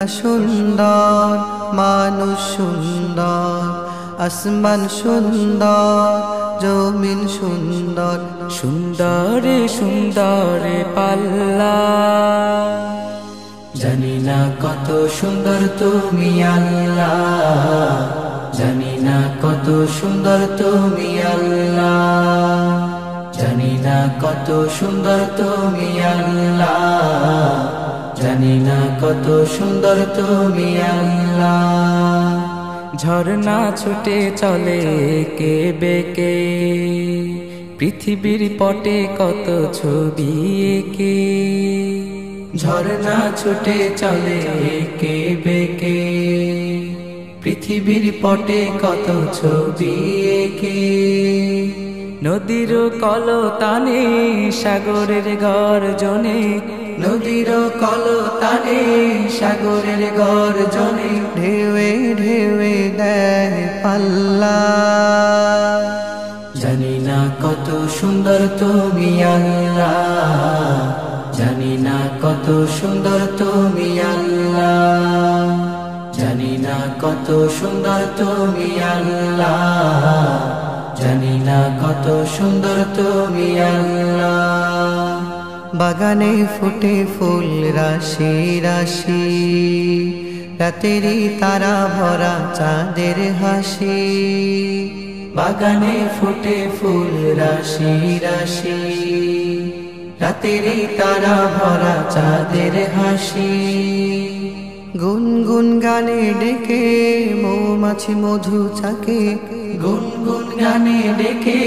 সুন্দর মানুষ সুন্দর, আসমান সুন্দর, জমিন সুন্দর, সুন্দরে সুন্দরে পাল্লা। জানি না কত সুন্দর তুমি আল্লাহ, জানি না কত সুন্দর তুমি আল্লাহ, জানি না কত সুন্দর তুমি আল্লাহ, জানি না কত সুন্দর তুমি আল্লাহ। ঝর্ণা ছুটে চলে কে বেকে, পৃথিবীর পটে কত ছবি এঁকে। ঝর্ণা ছুটে চলে কে বেকে, পৃথিবীর পটে কত ছবি এঁকে। নদীর কলতানে সাগরের গর্জনে, নদীর কলতানে সাগরের গর্জনে, ঢেউয়ে ঢেউয়ে দেয় পাল্লা। জানি না কত সুন্দর তুমি আল্লাহ, জানি না কত সুন্দর তুমি আল্লাহ, জানি না কত সুন্দর তুমি আল্লাহ, জানি না কত সুন্দর তুমি আল্লাহ। বাগানে ফুটে ফুল রাশি রাশি, রাতেরই তারা ভরা চাঁদের হাসি। বাগানে ফুটে ফুল রাশি রাশি, রাতেরই তারা ভরা চাঁদের হাসি। গুনগুন গানে ডেকে মৌমাছি মধু চাকে, গুনগুন গানে ডেকে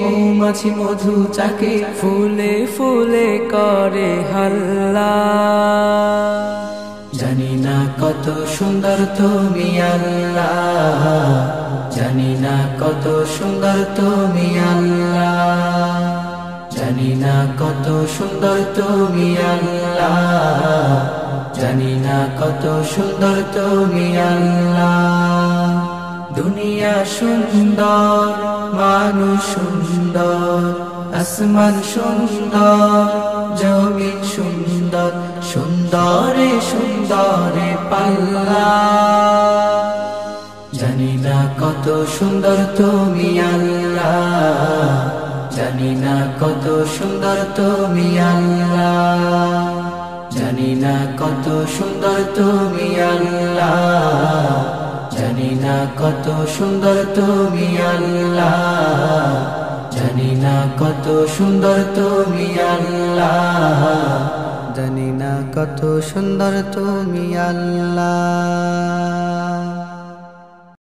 মৌমাছি মধু চাকে। ফুলে ফুলে করে হাল্লা। জানি না কত সুন্দর তুমি আল্লাহ, জানি না কত সুন্দর তুমি আল্লাহ, জানি না কত সুন্দর তুমি আল্লাহ, জানি না কত সুন্দর তুমি আল্লাহ। দুনিয়া সুন্দর, মানুষ সুন্দর, আসমান সুন্দর, জমিন সুন্দর, সুন্দরে সুন্দরে পাল্লা। জানি না কত সুন্দর তুমি আল্লাহ, জানি না কত সুন্দর তুমি আল্লাহ, জানি না কত সুন্দর তুমি আল্লাহ, জানি না কত সুন্দর তুমি আল্লাহ, জানি না কত সুন্দর তুমি আল্লাহ, জানি না কত সুন্দর তুমি আল্লাহ।